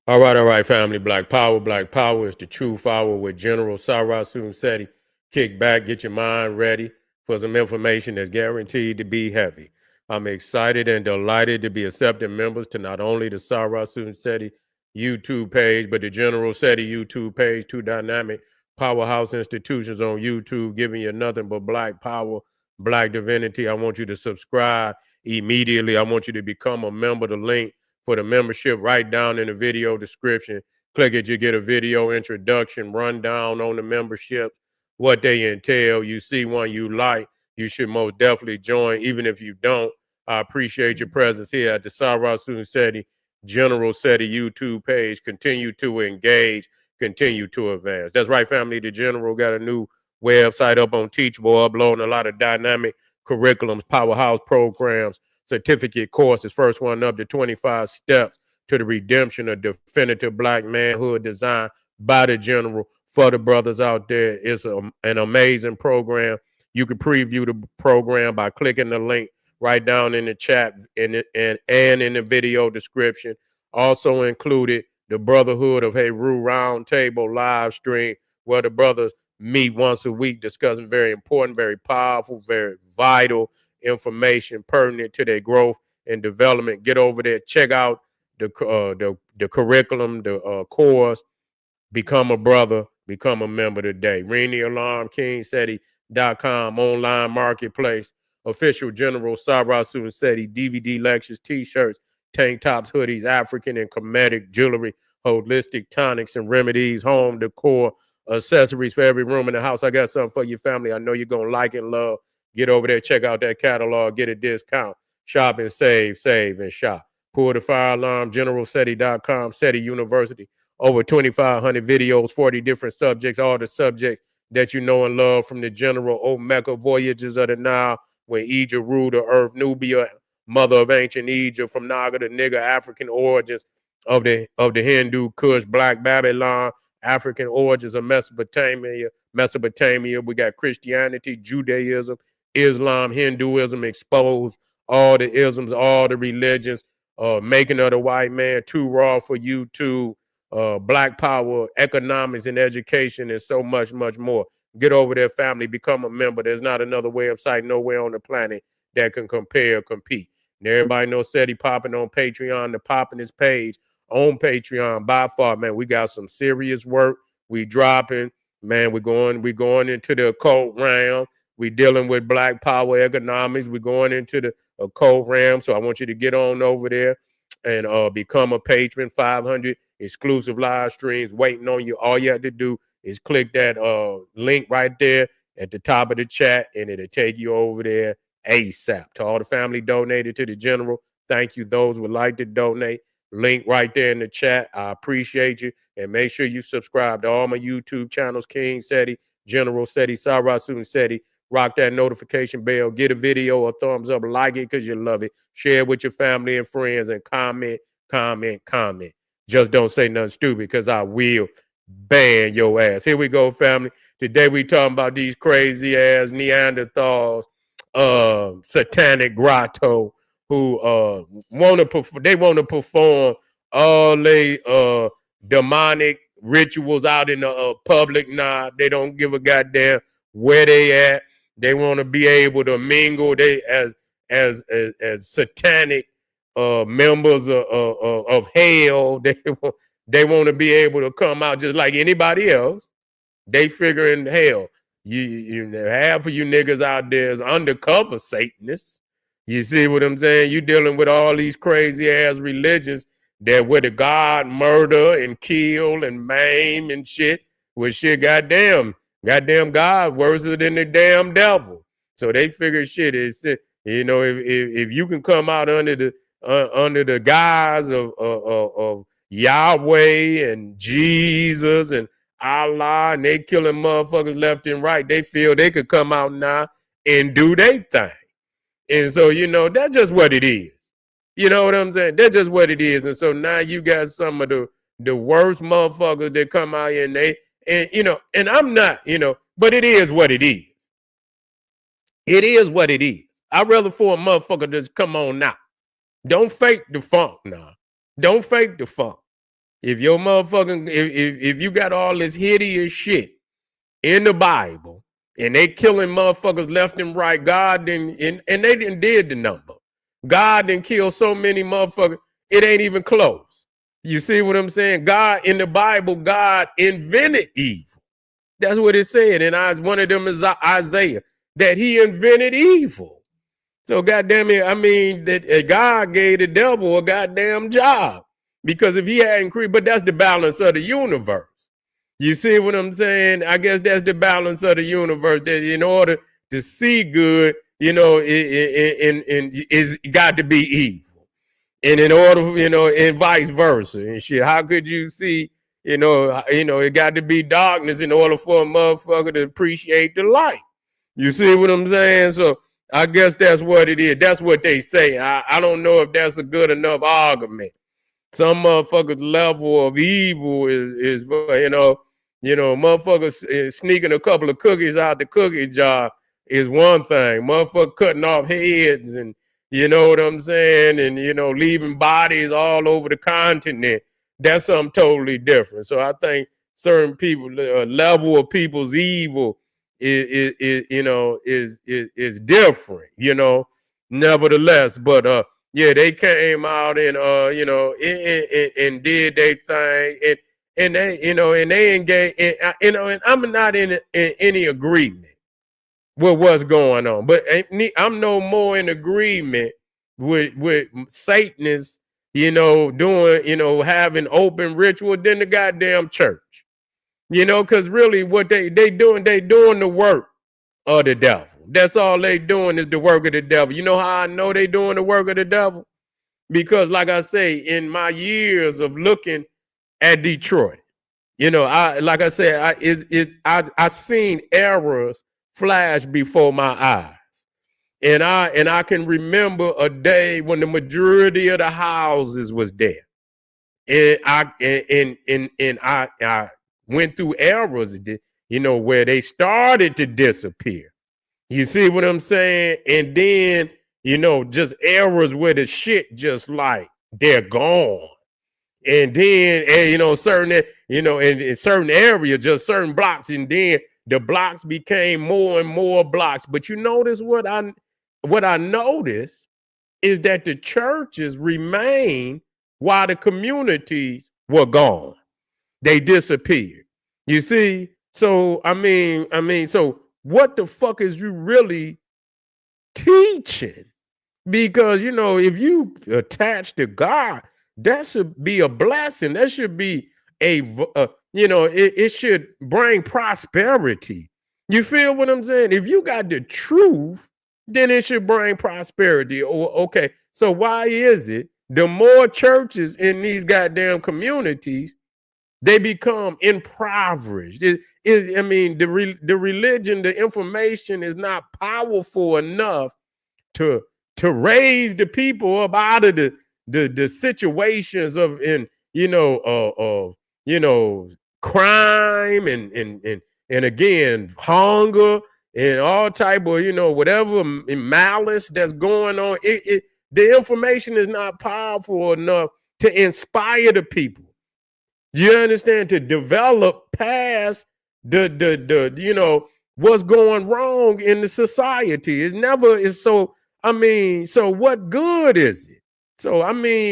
All right, family. Black Power. Black Power is the truth hour with General Sarasun Seti. Kick back, get your mind ready for some information that's guaranteed to be heavy. I'm excited and delighted to be accepting members to not only the Sarasun Seti YouTube page, but the General Seti YouTube page, two dynamic powerhouse institutions on YouTube, giving you nothing but black power, black divinity. I want you to subscribe immediately. I want you to become a member. The link for the membership right down in the video description. Click it, you get a video introduction, rundown on the membership, what they entail. You see one you like, you should most definitely join. Even if you don't, I appreciate your presence here at the Sarasun Seti General Seti YouTube page. Continue to engage, continue to advance. That's right, family. The General got a new website up on Teachable, uploading a lot of dynamic curriculums, powerhouse programs, certificate courses. First one up, the 25 steps to the redemption of definitive black manhood, designed by the General for the brothers out there. It's an amazing program. You can preview the program by clicking the link right down in the chat and in the video description. Also included the Brotherhood of Heru Roundtable live stream, where the brothers meet once a week discussing very important, very powerful, very vital information pertinent to their growth and development. Get over there, check out the curriculum, the course. Become a brother, become a member today. Ring the alarm, KingSeti.com, online marketplace, official General Sarasun Seti, DVD lectures, t-shirts, tank tops, hoodies, African and Kemetic jewelry, holistic tonics and remedies, home decor, accessories for every room in the house. I got something for your family. I know you're going to like and love. Get over there, check out that catalog, get a discount. Shop and save and shop. Pull the fire alarm, generalseti.com, Seti University. Over 2,500 videos, 40 different subjects, all the subjects that you know and love, from the general Omega voyages of the Nile, when Egypt ruled the earth, Nubia, mother of ancient Egypt, from Naga to Nigger, African origins of the Hindu Kush, Black Babylon, African origins of Mesopotamia. We got Christianity, Judaism, Islam, Hinduism, exposed all the isms, all the religions, making of the white man too raw for you to black power, economics and education, and so much, much more. Get over there, family, become a member. There's not another website nowhere on the planet that can compare or compete. And everybody knows Seti popping on Patreon, the popping his page on Patreon by far, man. We got some serious work. We dropping, man. We're going into the occult realm. We dealing with black power economics. We're going into the occult realm. So I want you to get on over there and become a patron. 500 exclusive live streams waiting on you. All you have to do is click that link right there at the top of the chat, and it'll take you over there ASAP. To all the family donated to the General, thank you. Those would like to donate, link right there in the chat. I appreciate you. And make sure you subscribe to all my YouTube channels, King Seti, General Seti, Sarasun Seti. Rock that notification bell. Get a video a thumbs up. Like it because you love it. Share it with your family and friends, and comment. Just don't say nothing stupid, because I will ban your ass. Here we go, family. Today we talking about these crazy ass Neanderthals, Satanic Grotto, who want to perform all they demonic rituals out in the public. Nah, they don't give a goddamn where they at. They want to be able to mingle. They as satanic members of hell. They want to be able to come out just like anybody else. They figuring, hell, you half of you niggas out there is undercover Satanists. You see what I'm saying? You dealing with all these crazy ass religions that where the God murder and kill and maim and shit. Well, shit, goddamn God worse than the damn devil. So they figure shit is, if you can come out under the guise of Yahweh and Jesus and Allah, and they killing motherfuckers left and right, they feel they could come out now and do their thing. And so, that's just what it is. You know what I'm saying? That's just what it is. And so now you got some of the worst motherfuckers that come out here, and I'm not, but it is what it is. It is what it is. I'd rather for a motherfucker just come on now. Don't fake the funk now. Don't fake the funk. If your motherfucking, if you got all this hideous shit in the Bible and they killing motherfuckers left and right, God didn't, and they didn't did the number. God didn't kill so many motherfuckers, it ain't even close. You see what I'm saying? God, in the Bible, God invented evil. That's what it said. And one of them is Isaiah, that he invented evil. So goddamn it, I mean, that God gave the devil a goddamn job. Because if he hadn't created, but that's the balance of the universe. You see what I'm saying? I guess that's the balance of the universe. That in order to see good, it's got to be evil. And in order, and vice versa and shit. How could you see, it got to be darkness in order for a motherfucker to appreciate the light. You see what I'm saying? So I guess that's what it is. That's what they say. I don't know if that's a good enough argument. Some motherfuckers' level of evil is motherfuckers sneaking a couple of cookies out the cookie jar is one thing. Motherfucker cutting off heads and you know what I'm saying, and leaving bodies all over the continent. That's something totally different. So I think certain people, level of people's evil is different. Nevertheless, but yeah, they came out and and did their thing, and they and they engaged, and I'm not in any agreement with what's going on, but I'm no more in agreement with Satanists, doing having open ritual than the goddamn church, because really what they doing the work of the devil. That's all they doing is the work of the devil. You know how I know they doing the work of the devil? Because like I say, in my years of looking at Detroit, I seen errors flash before my eyes. And I can remember a day when the majority of the houses was there. And I went through errors, where they started to disappear. You see what I'm saying? And then, just errors where the shit just like they're gone. And then, certain, in certain areas, just certain blocks, and then the blocks became more and more blocks. But you notice what I noticed is that the churches remained while the communities were gone. They disappeared. You see? So so what the fuck is you really teaching? Because if you attach to God, that should be a blessing. That should be it should bring prosperity. You feel what I'm saying? If you got the truth, then it should bring prosperity. Okay, so why is it the more churches in these goddamn communities, they become impoverished? The religion, the information is not powerful enough to raise the people up out of the situations of crime and again hunger and all type of whatever malice that's going on. The information is not powerful enough to inspire the people. You understand? To develop past the what's going wrong in the society. It's never is so. So what good is it? So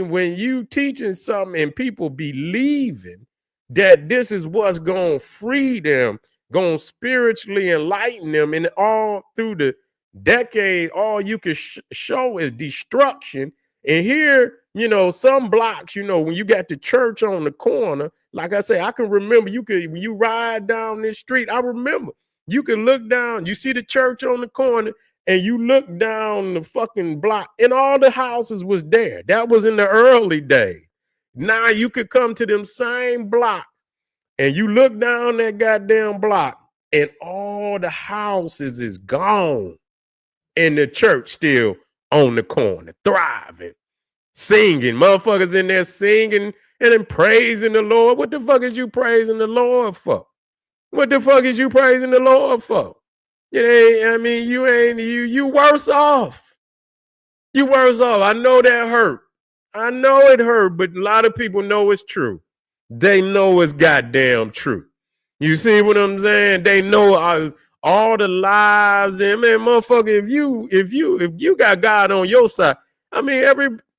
when you teaching something and people believing that this is what's going to free them, going to spiritually enlighten them, and all through the decade, all you can show is destruction. And here, some blocks, when you got the church on the corner, like I say, I can remember when you ride down this street, I remember you can look down, you see the church on the corner, and you look down the fucking block, and all the houses was there. That was in the early days. Now you could come to them same blocks, and you look down that goddamn block, and all the houses is gone, and the church still on the corner, thriving, singing. Motherfuckers in there singing and then praising the Lord. What the fuck is you praising the Lord for? What the fuck is you praising the Lord for? You worse off. You worse off. I know that hurt. I know it hurt, but a lot of people know it's true. they know it's goddamn true. You see what I'm saying? They know all the lies. And man, motherfucker, if you got God on your side, I mean,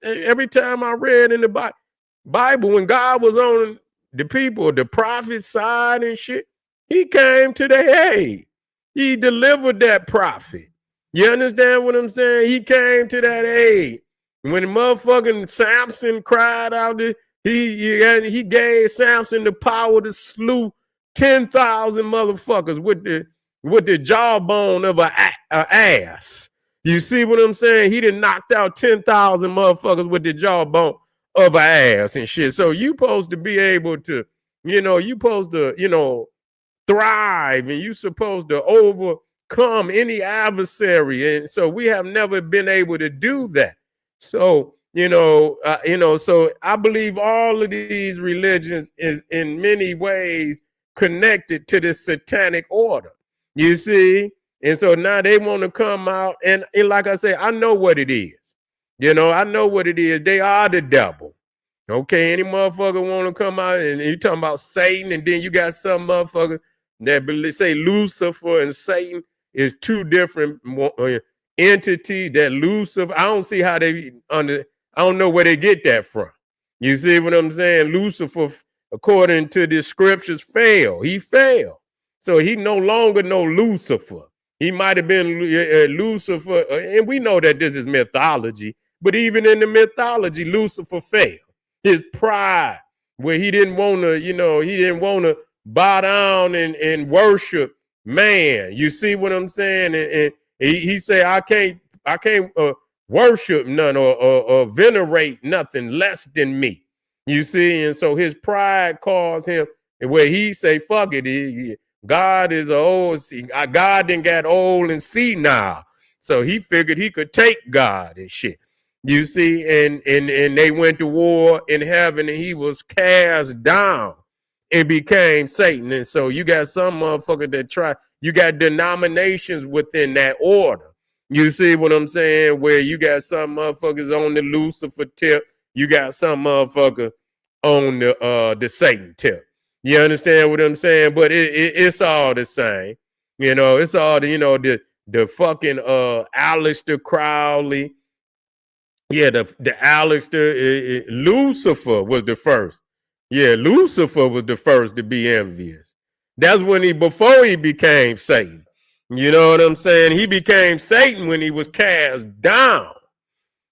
every time I read in the Bible, when God was on the people, the prophet side and shit, he came to their aid. He delivered that prophet. You understand what I'm saying? He came to that aid. When motherfucking Samson cried out, he gave Samson the power to slew 10,000 motherfuckers with the jawbone of a ass. You see what I'm saying? He done knocked out 10,000 motherfuckers with the jawbone of an ass and shit. So you supposed to be able to, you supposed to, thrive, and you supposed to overcome any adversary. And so we have never been able to do that. So, so I believe all of these religions is in many ways connected to the satanic order. You see? And so now they want to come out and like I say, I know what it is. I know what it is. They are the devil. Okay, any motherfucker want to come out and you talking about Satan, and then you got some motherfucker that say Lucifer and Satan is two different entities. That Lucifer, I don't see how I don't know where they get that from. You see what I'm saying? Lucifer, according to the scriptures, failed. He failed. So he no longer no Lucifer. He might have been Lucifer, and we know that this is mythology, but even in the mythology, Lucifer failed. His pride, where he didn't want to, he didn't want to bow down and worship man. You see what I'm saying? And he said, I can't worship none or venerate nothing less than me. You see? And so his pride caused him, and where he say, fuck it, God is God done got old and senile. So he figured he could take God and shit. You see, and they went to war in heaven, and he was cast down and became Satan. And so you got some motherfucker that you got denominations within that order. You see what I'm saying? Where you got some motherfuckers on the Lucifer tip, you got some motherfucker on the Satan tip. You understand what I'm saying? But it's all the same. It's all the fucking Aleister Crowley. Yeah, the Aleister, Lucifer was the first. Yeah, Lucifer was the first to be envious. That's before he became Satan. You know what I'm saying? He became Satan when he was cast down.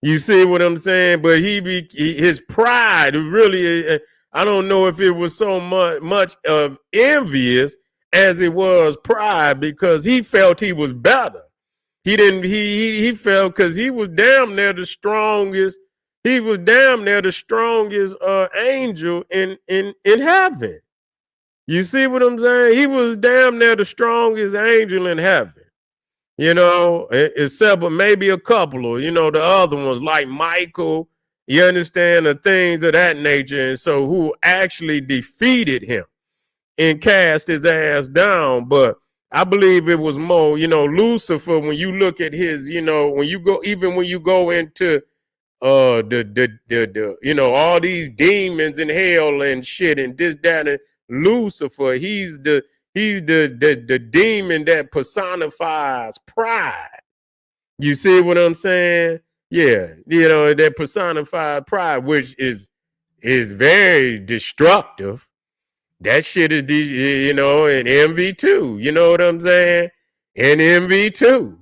You see what I'm saying? But his pride really, I don't know if it was so much of envious as it was pride, because he felt he was better. He felt, because he was damn near the strongest. He was damn near the strongest angel in heaven. You see what I'm saying? He was damn near the strongest angel in heaven. Except for maybe a couple of, the other ones like Michael, you understand, the things of that nature. And so who actually defeated him and cast his ass down. But I believe it was more, Lucifer, when you look at his, when you go into all these demons in hell and shit and this, that, and Lucifer, he's the demon that personifies pride. You see what I'm saying? Yeah, that personified pride, which is very destructive. That shit is, and envy too. You know what I'm saying? And envy too.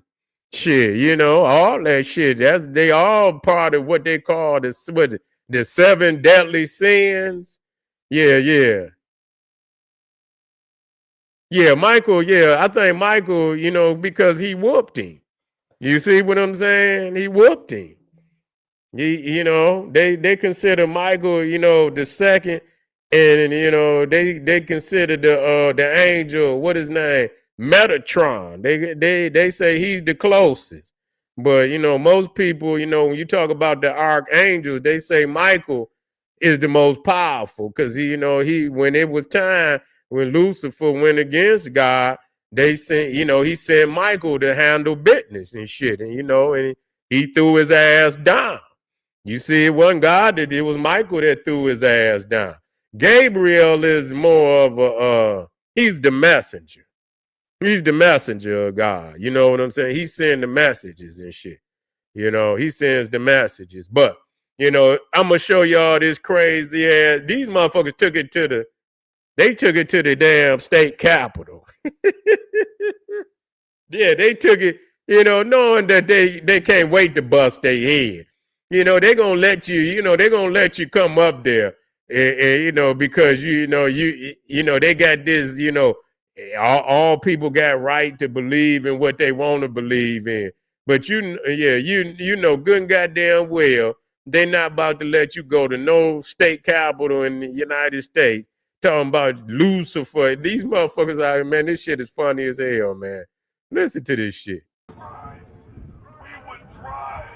Shit, all that shit. They all part of what they call the 7 deadly sins. Yeah. Yeah, Michael, I think Michael, because he whooped him. You see what I'm saying? He whooped him. They consider Michael, the second, and they consider the angel, what his name, Metatron. They say he's the closest. But most people, when you talk about the archangels, they say Michael is the most powerful, because he when it was time, when Lucifer went against God, they sent, he sent Michael to handle business and shit, and and he threw his ass down. You see, it wasn't God it was Michael that threw his ass down. Gabriel is more of he's the messenger. He's the messenger of God. You know what I'm saying? He sends the messages and shit. You know, he sends the messages. But, you know, I'm going to show y'all this crazy ass. These motherfuckers took it to the damn state capitol. Yeah, they took it, you know, knowing that they can't wait to bust their head. You know, they're going to let you come up there. And, you know, because, you know, they got this, you know, all people got right to believe in what they want to believe in. But you know, good and goddamn well, they're not about to let you go to no state capitol in the United States talking about Lucifer. These motherfuckers out here, man, this shit is funny as hell, man. Listen to this shit. We would drive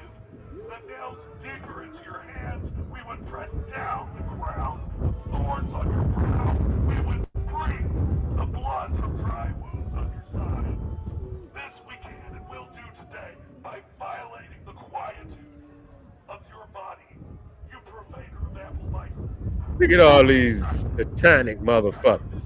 the nails deeper into your hands. We would press down the crown of thorns on your brow. We would bring the blood from dry wounds on your side. This we can and will do today by violating the quietude of your body, you provider of ample vices. Look at all these satanic motherfuckers.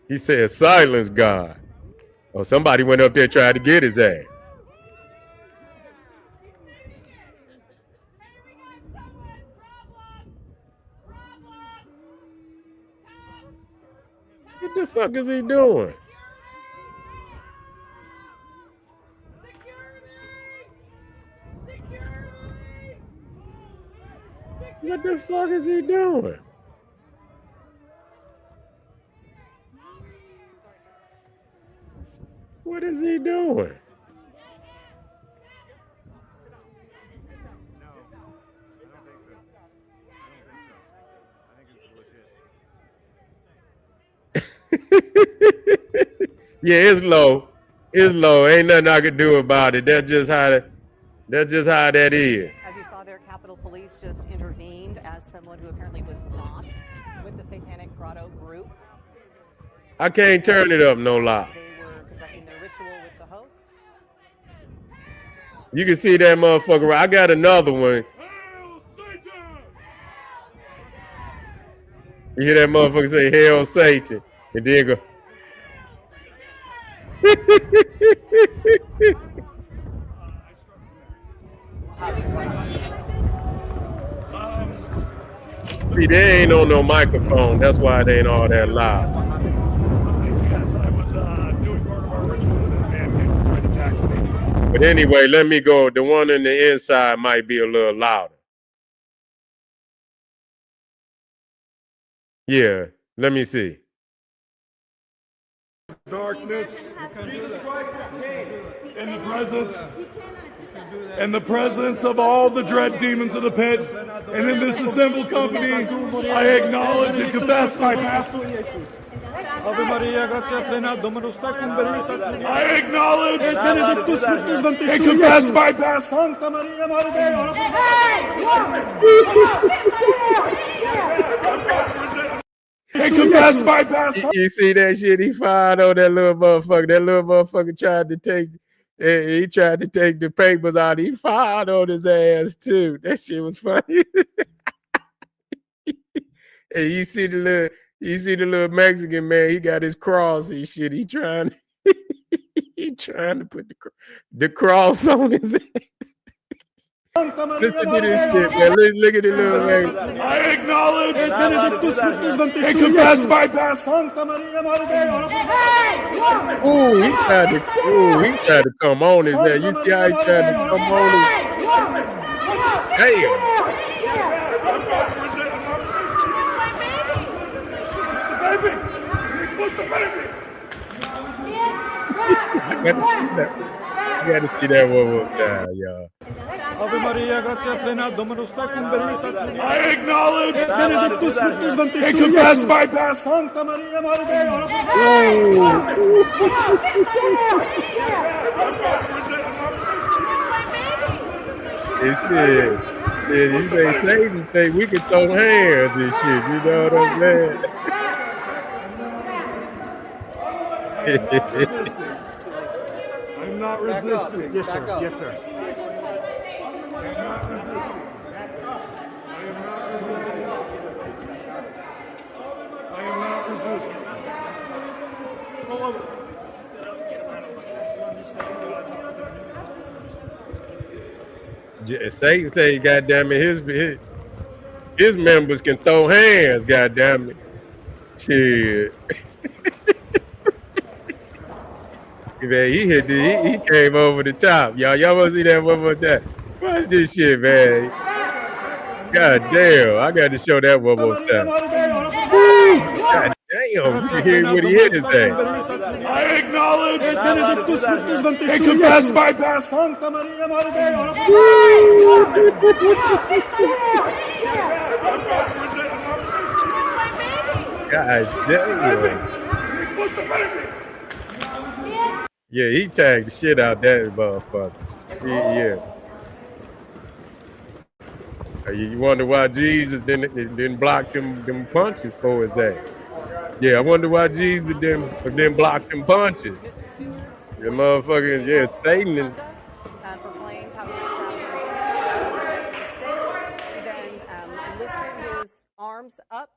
He said, silence God. Oh, somebody went up there trying to get his ass. What the fuck is he doing? What the fuck is he doing? What is he doing? Yeah, it's low. It's low. Ain't nothing I can do about it. That's just how that is. As you saw there, Capitol Police just intervened as someone who apparently was not with the Satanic Grotto group. I can't turn it up no lie. They were conducting their ritual with the host. You can see that motherfucker. I got another one. You hear that motherfucker say, "Hail Satan," and then go. See, they ain't on no microphone. That's why they ain't all that loud. Yes, I was doing part of our ritual and a man came and tried to tackle me. But anyway, let me go. The one in the inside might be a little louder. Yeah, let me see. Darkness, in the presence of all the dread demons of the pit, and in this assembled company, I acknowledge and confess my past. I acknowledge and confess my past. And confess my past. You see that shit? He fired on that little motherfucker. That little motherfucker tried to take. He tried to take the papers out. He fired on his ass too. That shit was funny. And you see the little Mexican man. He got his cross and shit. He trying to put the cross on his ass. Listen to this shit, man. Look at the little man. I acknowledge and confess my past. Ooh, he tried to come on his ass. You see how he tried to come on his. Damn. I got to see that one more time, y'all. I acknowledge and confess my past. He say Satan say we can throw hands and shit. You know what I'm saying? I'm not resisting. Yes, sir. Yes, sir. I am not resisting. Pull over. Satan say, goddamn it, his members can throw hands, goddamn it. Shit. Man, he came over the top. Y'all want to see that one more time? Watch this shit, man. God damn, I got to show that one more time. God damn, you hear what he hit his ass. I acknowledge and confess my past. God damn. Yeah, he tagged the shit out that motherfucker. Yeah. You wonder why Jesus didn't block them punches for his ass. Yeah, I wonder why Jesus didn't block them punches. The motherfucking, yeah, Satan and proclaimed how he was proud to represent the state. He then lifted his arms up,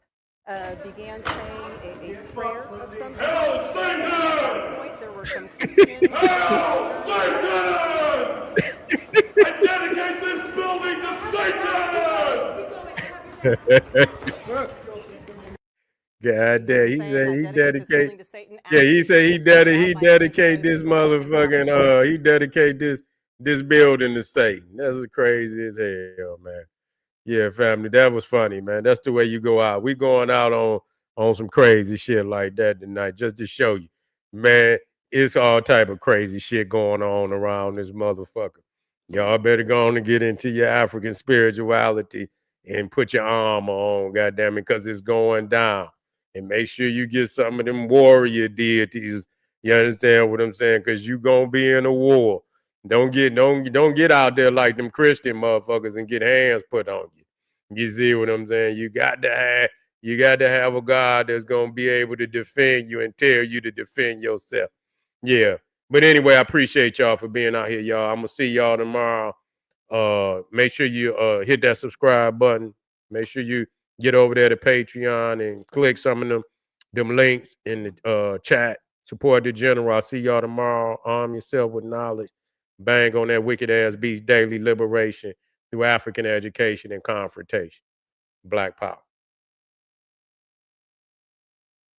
began saying a prayer of some sort. At that point, there were some Christians. Hail Satan! I dedicate this building to Satan! God damn, he said he dedicate. Yeah, he said he dedicate this motherfucking he dedicate this building to Satan. That's crazy as hell, man. Yeah, family, that was funny, man. That's the way you go out. We going out on some crazy shit like that tonight, just to show you, man. It's all type of crazy shit going on around this motherfucker. Y'all better go on and get into your African spirituality and put your armor on, goddamn it, because it's going down. And make sure you get some of them warrior deities. You understand what I'm saying? Because you gonna be in a war. Don't get out there like them Christian motherfuckers and get hands put on you. You see what I'm saying? You got to have a God that's gonna be able to defend you and tell you to defend yourself. Yeah. But anyway, I appreciate y'all for being out here, y'all. I'm gonna see y'all tomorrow. Make sure you hit that subscribe button. Make sure you get over there to Patreon and click some of them links in the chat. Support the general. I'll see y'all tomorrow. Arm yourself with knowledge. Bang on that wicked ass beast daily liberation through African education and confrontation. Black power.